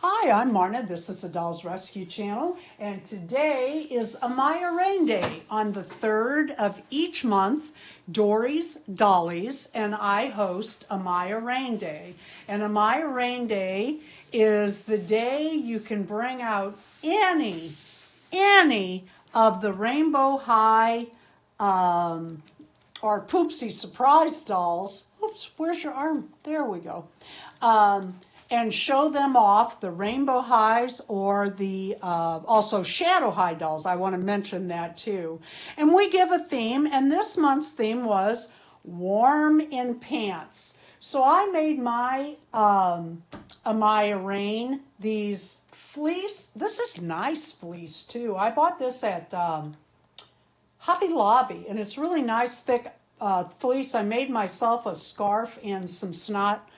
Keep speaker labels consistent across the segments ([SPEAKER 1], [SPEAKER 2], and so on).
[SPEAKER 1] Hi, I'm Marna. This is the Dolls Rescue Channel, and today is Amaya Raine Day. On the 3rd of each month, Dory's Dollies and I host Amaya Raine Day. And Amaya Raine Day is the day you can bring out any of the Rainbow High or Poopsie Surprise dolls. Oops, where's your arm? There we go. And show them off, the Rainbow Highs or the also Shadow High dolls. I want to mention that too. And we give a theme, and this month's theme was warm in pants. So I made my Amaya Raine these fleece. This is nice fleece too. I bought this at Hobby Lobby, and it's really nice thick fleece. I made myself a scarf and some snot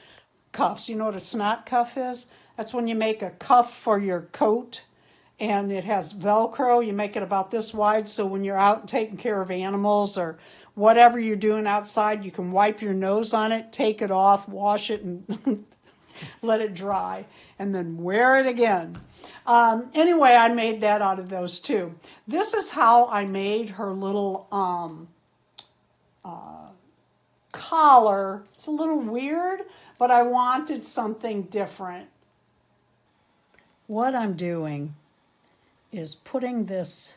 [SPEAKER 1] cuffs. You know what a snot cuff is? That's when you make a cuff for your coat and it has Velcro. You make it about this wide so when you're out taking care of animals or whatever you're doing outside, you can wipe your nose on it, take it off, wash it, and let it dry, and then wear it again. Anyway, I made that out of those too. This is how I made her little collar. It's a little weird, but I wanted something different. What I'm doing is putting this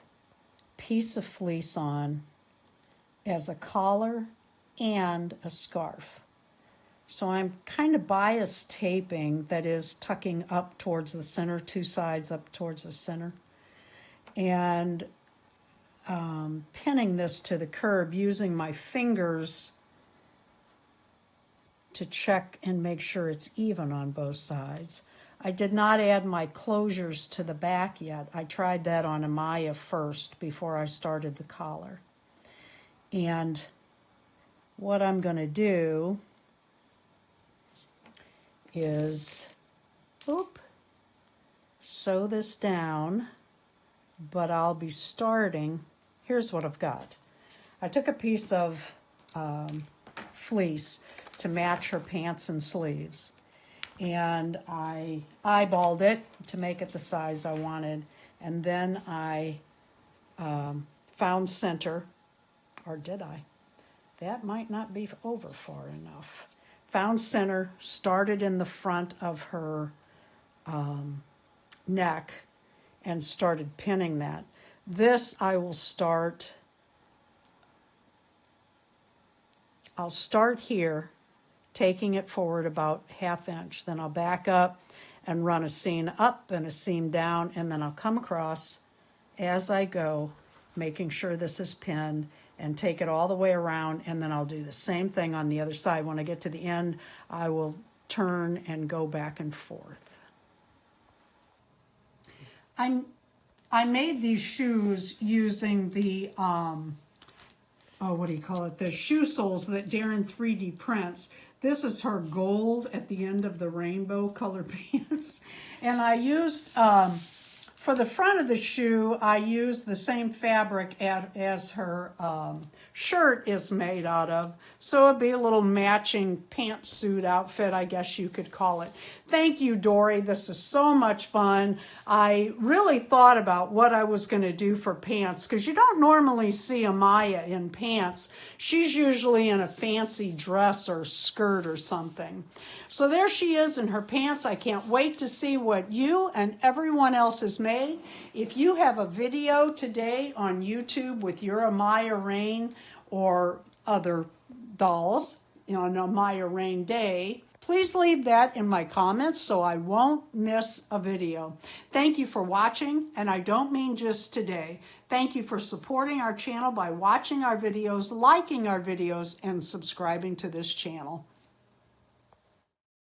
[SPEAKER 1] piece of fleece on as a collar and a scarf. So I'm kind of bias taping, that is tucking up towards the center, two sides up towards the center, and pinning this to the curb using my fingers to check and make sure it's even on both sides. I did not add my closures to the back yet. I tried that on Amaya first before I started the collar. And what I'm going to do is sew this down, but I'll be starting. Here's what I've got. I took a piece of fleece to match her pants and sleeves, and I eyeballed it to make it the size I wanted, and then I found center, or did I? That might not be over far enough. Found center, started in the front of her neck, and started pinning that. This I'll start here, taking it forward about ½ inch. Then I'll back up and run a seam up and a seam down, and then I'll come across as I go, making sure this is pinned, and take it all the way around, and then I'll do the same thing on the other side. When I get to the end, I will turn and go back and forth. I made these shoes using the the shoe soles that Darren 3D prints. This is her gold at the end of the rainbow color pants. And I used, for the front of the shoe, I used the same fabric as her shirt is made out of. So it'd be a little matching pantsuit outfit, I guess you could call it. Thank you, Dory. This is so much fun. I really thought about what I was going to do for pants, because you don't normally see Amaya in pants. She's usually in a fancy dress or skirt or something. So there she is in her pants. I can't wait to see what you and everyone else has made. If you have a video today on YouTube with your Amaya Raine or other dolls on Amaya Raine Day, please leave that in my comments so I won't miss a video. Thank you for watching, and I don't mean just today. Thank you for supporting our channel by watching our videos, liking our videos, and subscribing to this channel.